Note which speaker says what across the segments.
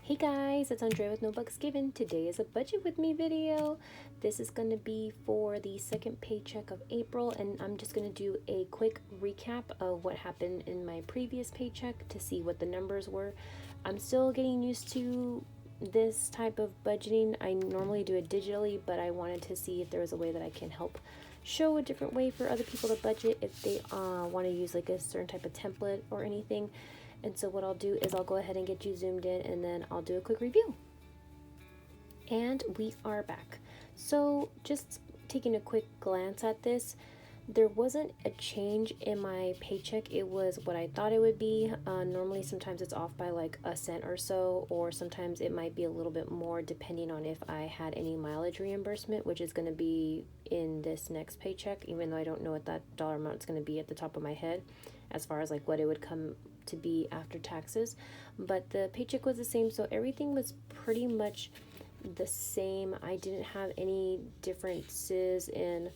Speaker 1: Hey guys, it's Andrea with No Bucks Given. Today is a budget with me video. This is going to be for the second paycheck of April, and I'm just going to do a quick recap of what happened in my previous paycheck to see what the numbers were. I'm still getting used to this type of budgeting. I normally do it digitally, but I wanted to see if there was a way that I can help show a different way for other people to budget if they want to use like a certain type of template or anything. And so what I'll do is I'll go ahead and get you zoomed in, and then I'll do a quick review. And we are back. So just taking a quick glance at this, there wasn't a change in my paycheck. It was what I thought it would be. Normally sometimes it's off by like a cent or so, or sometimes it might be a little bit more depending on if I had any mileage reimbursement, which is going to be in this next paycheck, even though I don't know what that dollar amount is going to be at the top of my head as far as like what it would come to be after taxes. But the paycheck was the same, so everything was pretty much the same. I didn't have any differences in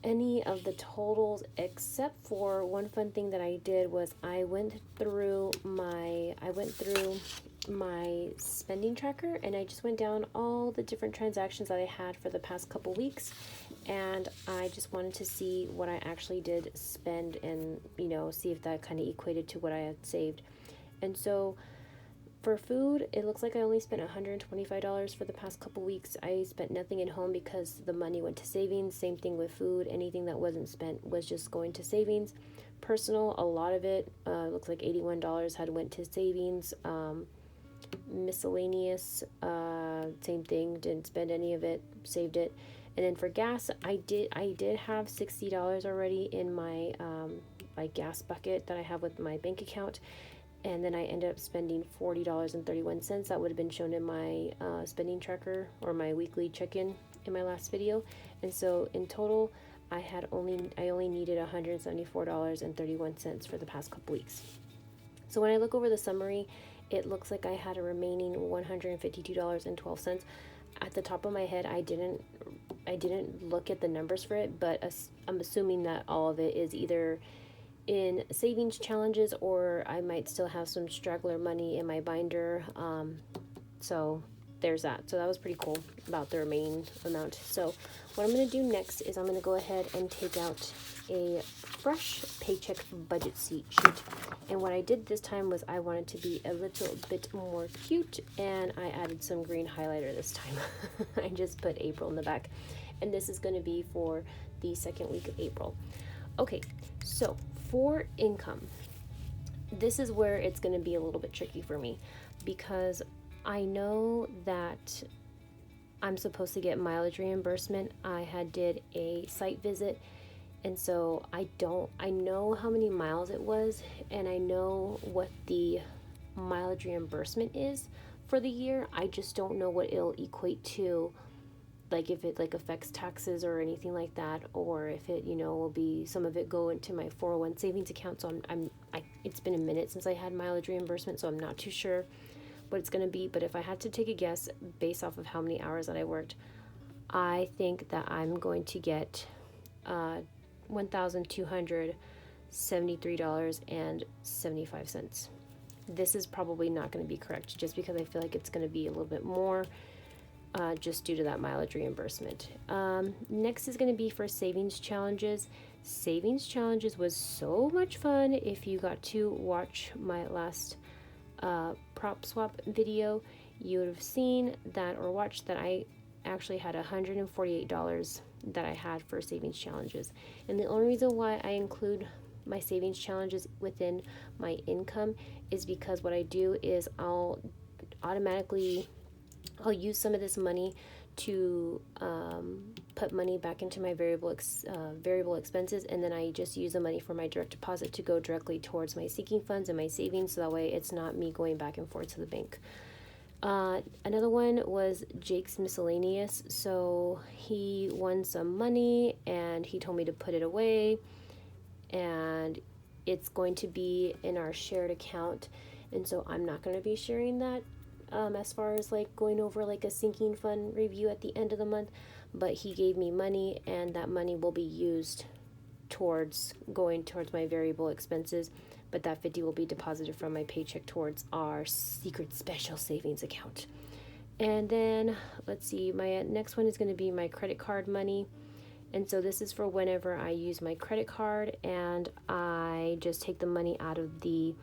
Speaker 1: any of the totals, except for one fun thing that I did was I went through my spending tracker, and I just went down all the different transactions that I had for the past couple weeks, and I just wanted to see what I actually did spend and, see if that kind of equated to what I had saved. And so for food, it looks like I only spent $125 for the past couple weeks. I spent nothing at home because the money went to savings. Same thing with food. Anything that wasn't spent was just going to savings. Personal, a lot of it, looks like $81 had went to savings. Miscellaneous, same thing, didn't spend any of it, saved it. And then for gas, I did have $60 already in my gas bucket that I have with my bank account, and then I ended up spending $40.31. That would have been shown in my spending tracker or my weekly check-in in my last video. And so in total, I only needed $174.31 for the past couple weeks. So when I look over the summary, it looks like I had a remaining $152.12. At the top of my head, I didn't look at the numbers for it, but I'm assuming that all of it is either in savings challenges, or I might still have some straggler money in my binder. So there's that. So that was pretty cool about the remaining amount. So what I'm going to do next is I'm going to go ahead and take out a fresh paycheck budget sheet. And what I did this time was I wanted to be a little bit more cute, and I added some green highlighter this time. I just put April in the back, and this is going to be for the second week of April. Okay, so for income, this is where it's going to be a little bit tricky for me, because I know that I'm supposed to get mileage reimbursement. I did a site visit, and so I know how many miles it was, and I know what the mileage reimbursement is for the year. I just don't know what it'll equate to, like if it like affects taxes or anything like that, or if it, will be some of it go into my 401 savings account. So it's been a minute since I had mileage reimbursement, so I'm not too sure what it's going to be. But if I had to take a guess based off of how many hours that I worked, I think that I'm going to get $1,273.75. This is probably not going to be correct, just because I feel like it's going to be a little bit more, just due to that mileage reimbursement. Next is going to be for savings challenges. Savings challenges was so much fun. If you got to watch my last prop swap video, you would have seen that, or watched that I actually had $148 that I had for savings challenges. And the only reason why I include my savings challenges within my income is because what I do is I'll use some of this money to put money back into my variable expenses, and then I just use the money for my direct deposit to go directly towards my sinking funds and my savings, so that way it's not me going back and forth to the bank. Another one was Jake's miscellaneous. So he won some money and he told me to put it away, and it's going to be in our shared account, and so I'm not going to be sharing that as far as like going over like a sinking fund review at the end of the month. But he gave me money, and that money will be used towards my variable expenses. but that 50 will be deposited from my paycheck towards our secret special savings account. And then let's see, my next one is going to be my credit card money. And so this is for whenever I use my credit card and I just take the money out of the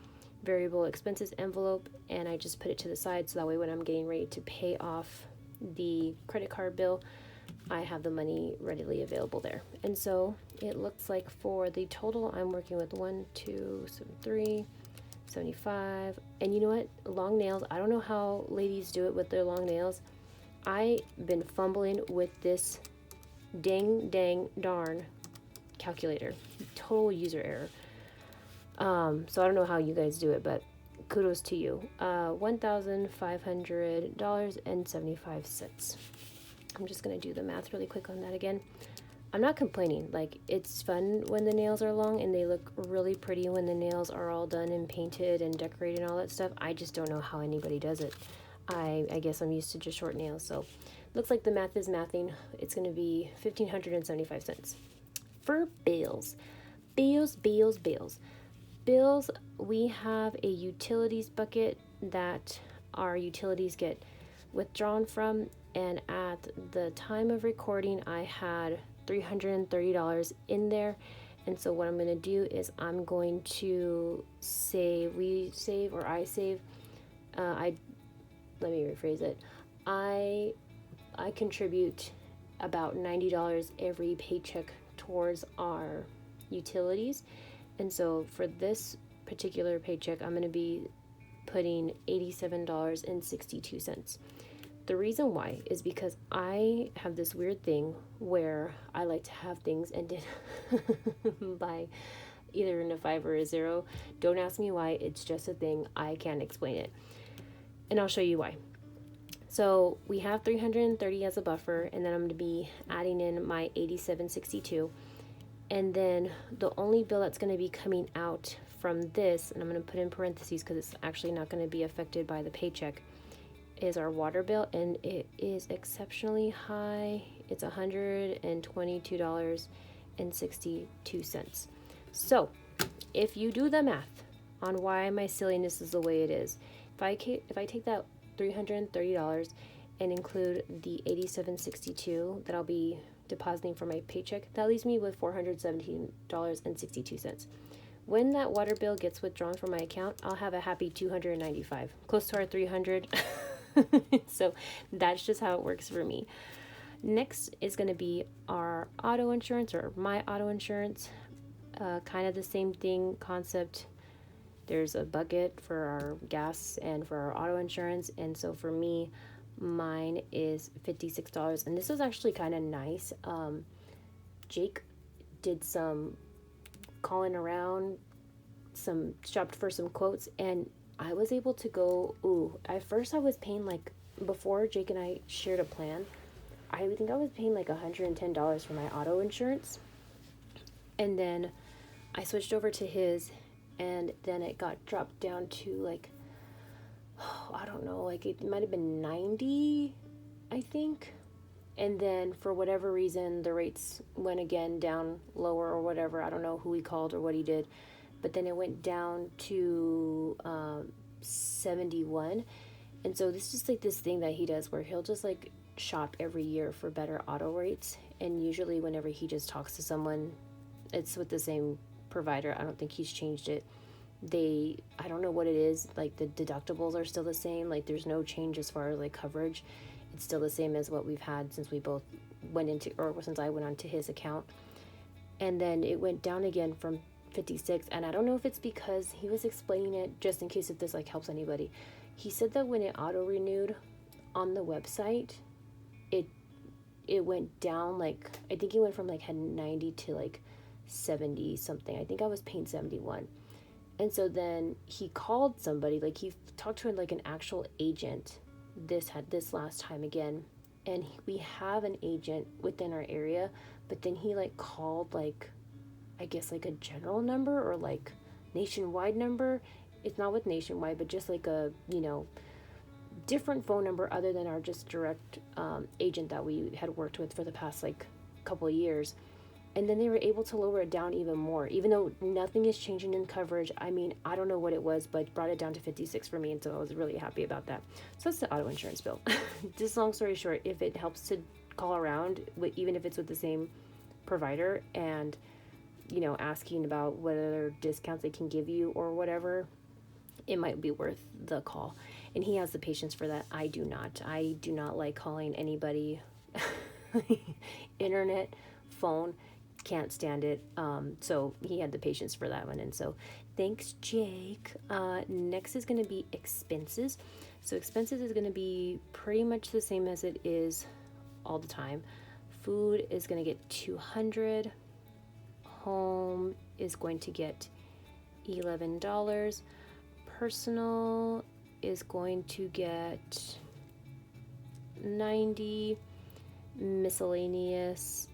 Speaker 1: variable expenses envelope and I just put it to the side, so that way when I'm getting ready to pay off the credit card bill, I have the money readily available there. And so it looks like for the total, I'm working with 1, 2, 3, 75. And you know what? Long nails. I don't know how ladies do it with their long nails. I've been fumbling with this dang darn calculator. Total user error. So I don't know how you guys do it, but kudos to you. $1,500.75. I'm just going to do the math really quick on that again. I'm not complaining. Like, it's fun when the nails are long and they look really pretty when the nails are all done and painted and decorated and all that stuff. I just don't know how anybody does it. I guess I'm used to just short nails. So looks like the math is mathing. It's going to be $1,575. For bills, we have a utilities bucket that our utilities get withdrawn from, and at the time of recording I had $330 in there. And so what I'm going to do is I'm going to let me rephrase it. I contribute about $90 every paycheck towards our utilities. And so for this particular paycheck, I'm going to be putting $87.62. The reason why is because I have this weird thing where I like to have things ended by either in a 5 or a 0. Don't ask me why. It's just a thing. I can't explain it. And I'll show you why. So we have 330 as a buffer, and then I'm going to be adding in my 87.62. And then the only bill that's going to be coming out from this, and I'm going to put in parentheses because it's actually not going to be affected by the paycheck, is our water bill, and it is exceptionally high. It's $122.62. So if you do the math on why my silliness is the way it is, if I take that $330 and include the $87.62 that I'll be depositing for my paycheck, that leaves me with $417.62. When that water bill gets withdrawn from my account, I'll have a happy $295, close to our $300. So that's just how it works for me. Next is going to be our auto insurance, or my auto insurance. Kind of the same thing concept. There's a bucket for our gas and for our auto insurance, and so for me, mine is $56. And this is actually kind of nice. Jake did some calling around, shopped for some quotes, and I was able to go, at first I was paying, like, before Jake and I shared a plan, I think I was paying like $110 for my auto insurance. And then I switched over to his, and then it got dropped down to like, I don't know, like it might have been 90, I think. And then for whatever reason, the rates went again down lower or whatever. I don't know who he called or what he did. But then it went down to 71. And so this is just like this thing that he does where he'll just like shop every year for better auto rates. And usually whenever he just talks to someone, it's with the same provider. I don't think he's changed it. I don't know what it is. Like the deductibles are still the same. Like there's no change as far as like coverage. It's still the same as what we've had since we both went into, or since I went onto his account. And then it went down again from 56, and I don't know if it's because he was explaining it, just in case if this like helps anybody. He said that when it auto renewed on the website, it went down, like I think it went from like had 90 to like 70 something. I think I was paying 71. And so then he called somebody, like he talked to like an actual agent this last time again, and we have an agent within our area, but then he like called like, I guess like a general number or like nationwide number. It's not with nationwide, but just like a, different phone number other than our just direct agent that we had worked with for the past like couple of years. And then they were able to lower it down even more, even though nothing is changing in coverage. I mean, I don't know what it was, but brought it down to 56 for me, and so I was really happy about that. So that's the auto insurance bill. Just long story short, if it helps to call around, even if it's with the same provider, and asking about what other discounts they can give you or whatever, it might be worth the call. And he has the patience for that. I do not. I do not like calling anybody. Internet, phone, can't stand it. So he had the patience for that one. And so thanks, Jake. Next is going to be expenses. So expenses is going to be pretty much the same as it is all the time. Food is going to get $200. Home is going to get $11. Personal is going to get $90. Miscellaneous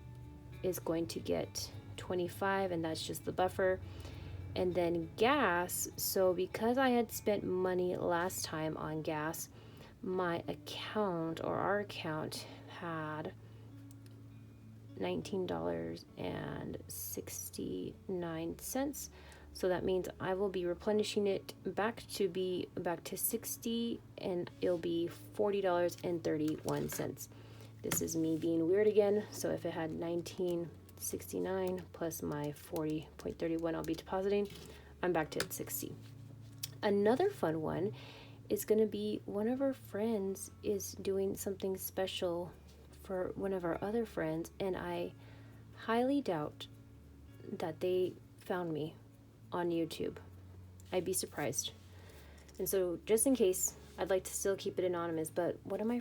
Speaker 1: is going to get $25, and that's just the buffer. And then gas, so because I had spent money last time on gas, my account, or our account, had $19.69. So that means I will be replenishing it back to 60, and it'll be $40.31. This is me being weird again. So if it had 19.69 plus my 40.31 I'll be depositing, I'm back to 60. Another fun one is going to be one of our friends is doing something special for one of our other friends, and I highly doubt that they found me on YouTube. I'd be surprised. And so just in case, I'd like to still keep it anonymous, but one of our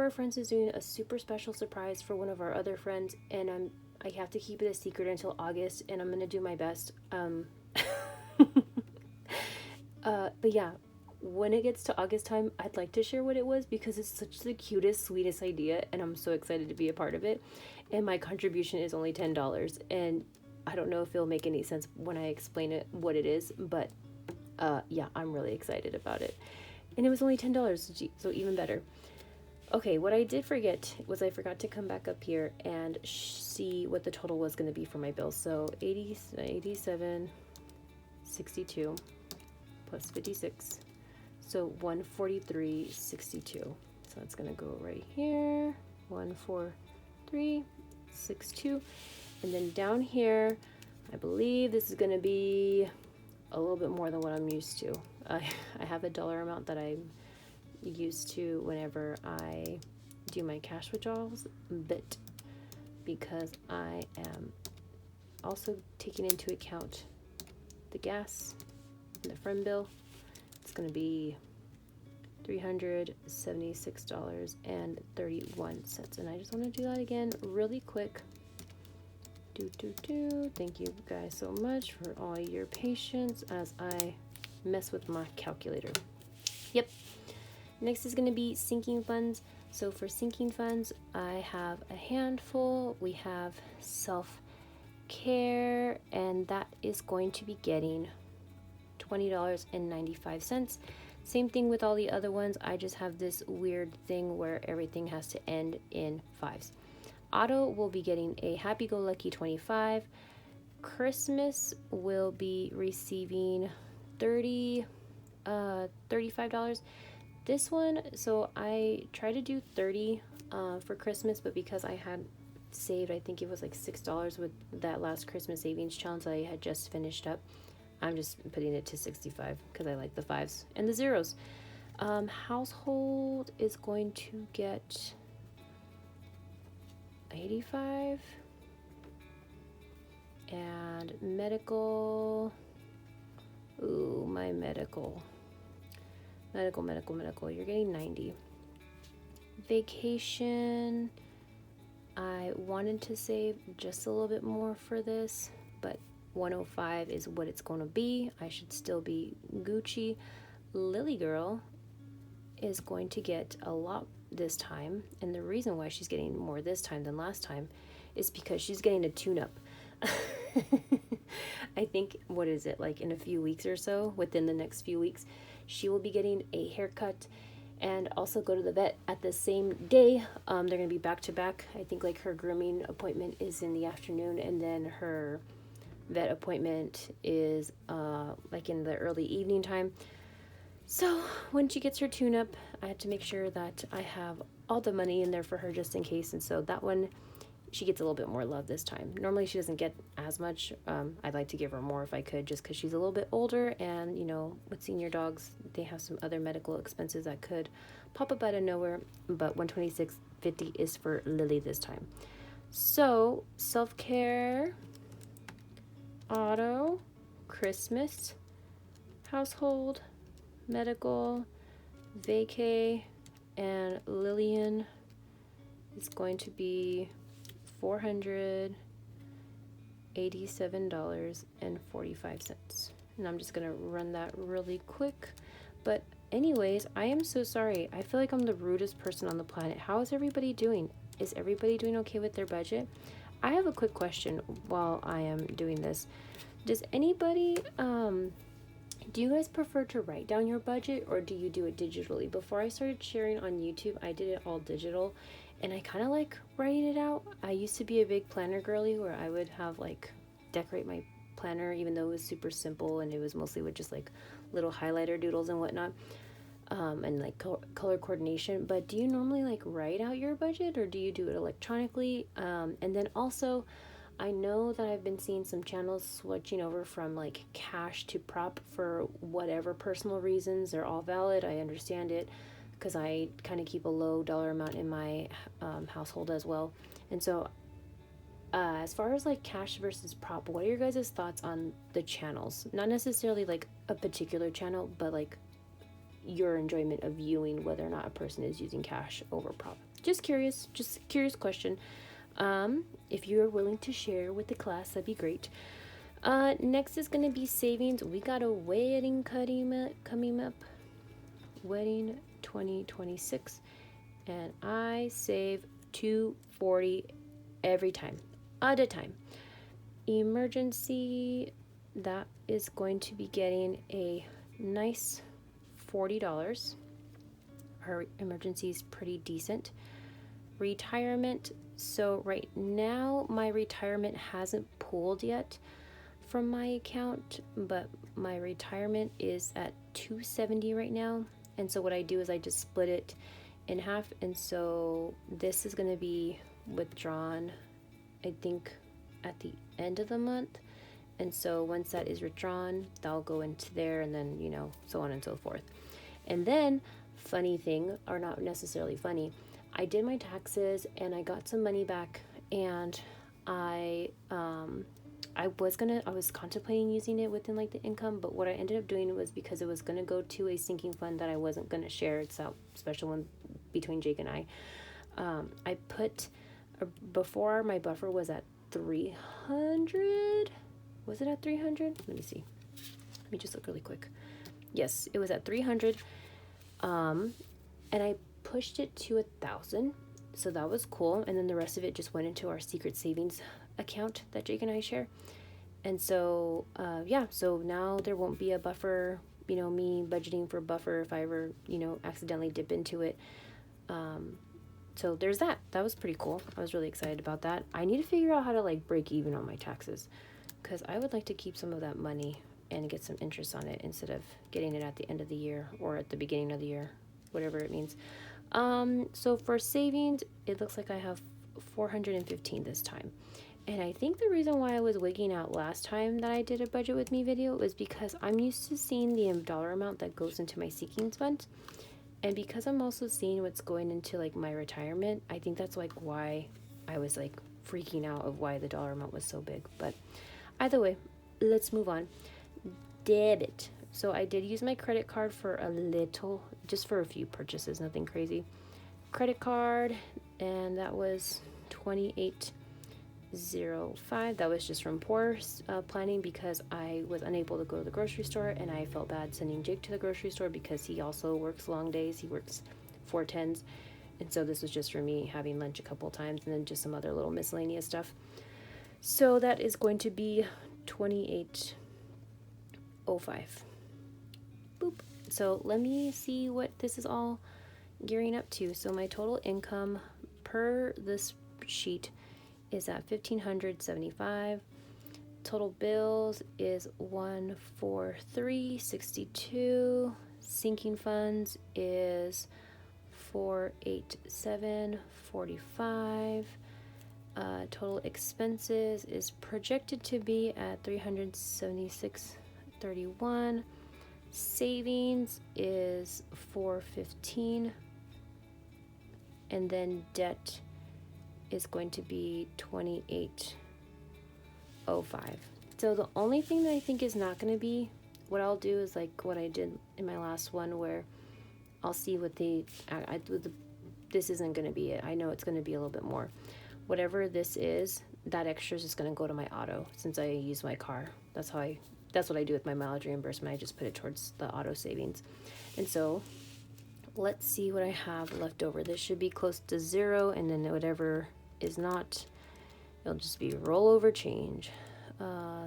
Speaker 1: friends is doing a super special surprise for one of our other friends, and I have to keep it a secret until August, and I'm gonna do my best. But yeah, when it gets to August time, I'd like to share what it was, because it's such the cutest, sweetest idea, and I'm so excited to be a part of it. And my contribution is only $10, and I don't know if it'll make any sense when I explain it what it is, but yeah, I'm really excited about it. And it was only $10, so even better. Okay, what I did forget was I forgot to come back up here and see what the total was going to be for my bill. So 87.62 plus 56, so 143.62. So that's going to go right here, 143.62, and then down here, I believe this is going to be a little bit more than what I'm used to. I have a dollar amount that I'm used to whenever I do my cash withdrawals, but because I am also taking into account the gas and the friend bill, it's going to be $376.31. And I just want to do that again really quick. Thank you guys so much for all your patience as I mess with my calculator. Yep. Next is going to be sinking funds. So for sinking funds, I have a handful. We have self-care, and that is going to be getting $20.95. Same thing with all the other ones. I just have this weird thing where everything has to end in fives. Auto will be getting a happy-go-lucky 25. Christmas will be receiving $35. This one, so I tried to do 30 for Christmas, but because I had saved, I think it was like $6 with that last Christmas savings challenge I had just finished up, I'm just putting it to 65 because I like the fives and the zeros. Household is going to get 85, and medical, ooh, my medical, you're getting 90. Vacation, I wanted to save just a little bit more for this, but 105 is what it's going to be. I should still be Gucci. Lily Girl is going to get a lot this time, and the reason why she's getting more this time than last time is because she's getting a tune-up. I think, what is it, like in a few weeks or so, within the next few weeks, she will be getting a haircut and also go to the vet at the same day. They're going to be back to back. I think like her grooming appointment is in the afternoon, and then her vet appointment is like in the early evening time. So when she gets her tune up, I had to make sure that I have all the money in there for her just in case. And so that one, she gets a little bit more love this time. Normally she doesn't get as much. I'd like to give her more if I could, just because she's a little bit older, and you know, with senior dogs, they have some other medical expenses that could pop up out of nowhere. But $126.50 is for Lily this time. So self-care, auto, Christmas, household, medical, vacay, and Lillian is going to be $487.45. And I'm just gonna run that really quick. But anyways, I am so sorry. I feel like I'm the rudest person on the planet. How is everybody doing? Is everybody doing okay with their budget? I have a quick question while I am doing this. Does anybody do you guys prefer to write down your budget, or do you do it digitally? Before I started sharing on YouTube, I did it all digital, and I kind of like writing it out. I used to be a big planner girly where I would have like decorate my planner, even though it was super simple and it was mostly with just like little highlighter doodles and whatnot, and like color coordination. But do you normally like write out your budget, or do you do it electronically? And then also, I know that I've been seeing some channels switching over from like cash to prop for whatever personal reasons. They're all valid. I understand it, because I kind of keep a low dollar amount in my household as well. And so as far as like cash versus prop, what are your guys' thoughts on the channels? Not necessarily like a particular channel, but like your enjoyment of viewing whether or not a person is using cash over prop. Just curious question. If you are willing to share with the class, that'd be great. Next is going to be savings. We got a wedding coming up. Wedding 2026. And I save $240 every time. At a time. Emergency, that is going to be getting a nice $40. Her emergency is pretty decent. Retirement, so right now my retirement hasn't pulled yet from my account, but my retirement is at $270 right now. And so what I do is I just split it in half, and so this is going to be withdrawn, I think, at the end of the month. And so once that is withdrawn, that'll go into there, and then, you know, so on and so forth. And then, funny thing, or not necessarily funny, I did my taxes and I got some money back, and I was contemplating using it within like the income, but what I ended up doing was, because it was gonna go to a sinking fund that I wasn't gonna share. It's that special one between Jake and I put, before my buffer was at 300. Was it at 300? Let me see. Let me just look really quick. Yes, it was at 300. And I pushed it to 1,000, so that was cool. And then the rest of it just went into our secret savings account that Jake and I share. And so so now there won't be a buffer, you know, me budgeting for buffer if I ever, you know, accidentally dip into it. So there's that. That was pretty cool. I was really excited about that. I need to figure out how to like break even on my taxes, because I would like to keep some of that money and get some interest on it instead of getting it at the end of the year or at the beginning of the year, whatever it means. So for savings, it looks like I have 415 this time. And I think the reason why I was wigging out last time that I did a budget with me video was because I'm used to seeing the dollar amount that goes into my seekings fund. And because I'm also seeing what's going into like my retirement, I think that's like why I was like freaking out of why the dollar amount was so big. But either way, let's move on. Debit. So I did use my credit card for a little, just for a few purchases, nothing crazy. Credit card, and that was $28.05. That was just from poor planning, because I was unable to go to the grocery store, and I felt bad sending Jake to the grocery store because he also works long days. He works 4/10s, and so this was just for me having lunch a couple times, and then just some other little miscellaneous stuff. So that is going to be $28.05. Boop. So let me see what this is all gearing up to. So my total income per this sheet is at $1,575. Total bills is $143.62. Sinking funds is $487.45. Total expenses is projected to be at $376.31. Savings is $415, and then debt is going to be $28.05. So the only thing that I think is not going to be, what I'll do is like what I did in my last one, where I'll see what this isn't going to be it. I know it's going to be a little bit more. Whatever this is, that extra is just going to go to my auto, since I use my car. That's what I do with my mileage reimbursement. I just put it towards the auto savings. And so let's see what I have left over. This should be close to zero, and then whatever is not, it'll just be rollover change.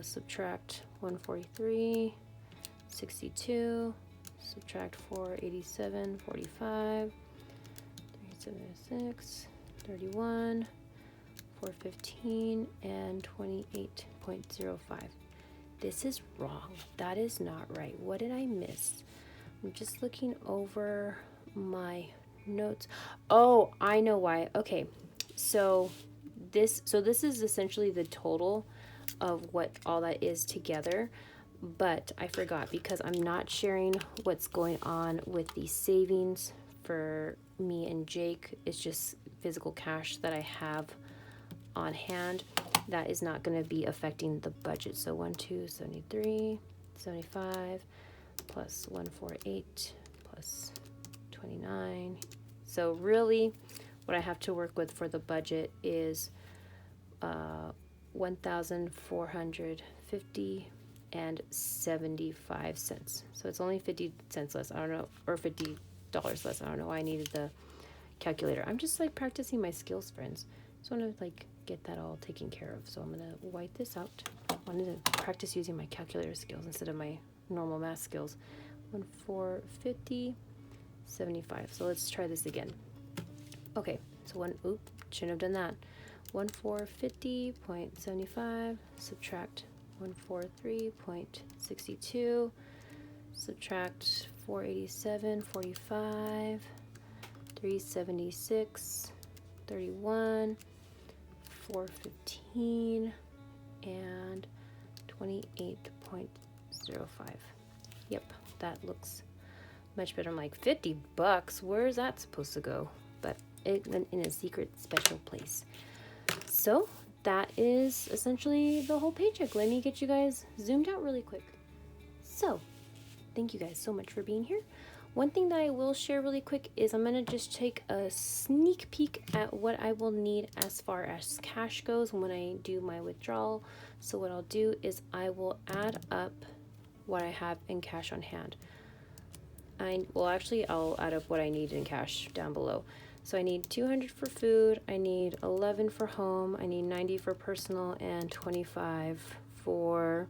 Speaker 1: Subtract 143.62, subtract 487.45, 376.31, 415, and 28.05. This is wrong. That is not right. What did I miss? I'm just looking over my notes. Oh, I know why. Okay, so this is essentially the total of what all that is together, but I forgot because I'm not sharing what's going on with the savings for me and Jake. It's just physical cash that I have on hand. That is not going to be affecting the budget. So 1,273.75 plus 148 plus 29. So really what I have to work with for the budget is 1,450 and 75 cents. So it's only 50 cents less. I don't know, or $50 less. I don't know why I needed the calculator. I'm just like practicing my skills, friends. Just want to like get that all taken care of. So I'm gonna white this out. I wanted to practice using my calculator skills instead of my normal math skills. 1,450.75. So let's try this again. Okay, so shouldn't have done that. 1,450.75 subtract 143.62, subtract 487.45, 376.31, 415, and 28.05. Yep, that looks much better. I'm like, $50? Where is that supposed to go? But it went in a secret special place. So that is essentially the whole paycheck. Let me get you guys zoomed out really quick. So thank you guys so much for being here. One thing that I will share really quick is I'm going to just take a sneak peek at what I will need as far as cash goes when I do my withdrawal. So what I'll do is I will add up what I have in cash on hand. I'll add up what I need in cash down below. So I need $200 for food, I need $11 for home, I need $90 for personal, and $25 for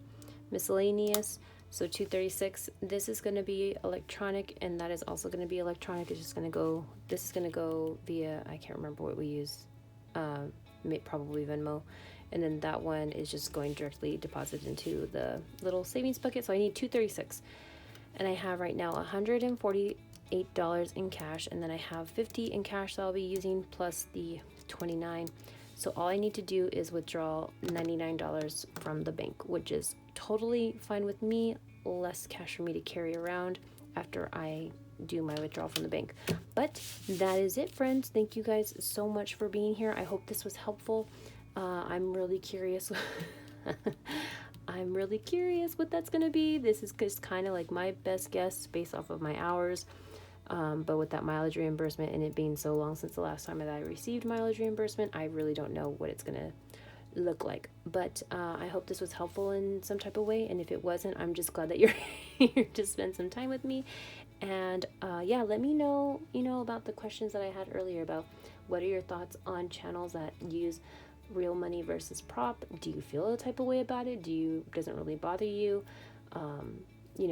Speaker 1: miscellaneous. So $236. This is going to be electronic, and that is also going to be electronic. It's just going to go. This is going to go via, I can't remember what we use. Probably Venmo, and then that one is just going directly deposited into the little savings bucket. So I need $236, and I have right now $148 in cash, and then I have $50 in cash that I'll be using plus the $29. So all I need to do is withdraw $99 from the bank, which is totally fine with me. Less cash for me to carry around after I do my withdrawal from the bank. But that is it, friends. Thank you guys so much for being here. I hope this was helpful. I'm really curious. I'm really curious what that's going to be. This is just kind of like my best guess based off of my hours. But with that mileage reimbursement and it being so long since the last time that I received mileage reimbursement, I really don't know what it's going to look like. But I hope this was helpful in some type of way. And if it wasn't, I'm just glad that you're here to spend some time with me. And yeah, let me know, about the questions that I had earlier about what are your thoughts on channels that use real money versus prop. Do you feel a type of way about it? Doesn't really bother you?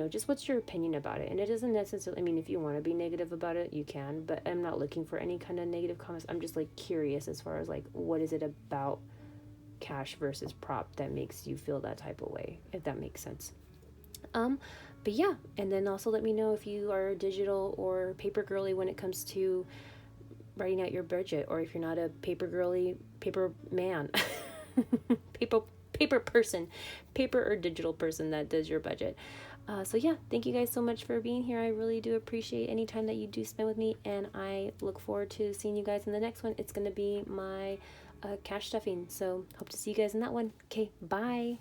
Speaker 1: just what's your opinion about it? And it doesn't necessarily, I mean, if you want to be negative about it, you can, but I'm not looking for any kind of negative comments. I'm just like curious as far as like, what is it about cash versus prop that makes you feel that type of way, if that makes sense. But yeah, and then also let me know if you are digital or paper girly when it comes to writing out your budget, or if you're not a paper girly, paper man, paper paper person, paper or digital person that does your budget. So yeah, thank you guys so much for being here. I really do appreciate any time that you do spend with me, and I look forward to seeing you guys in the next one. It's going to be my cash stuffing. So hope to see you guys in that one. Okay, bye.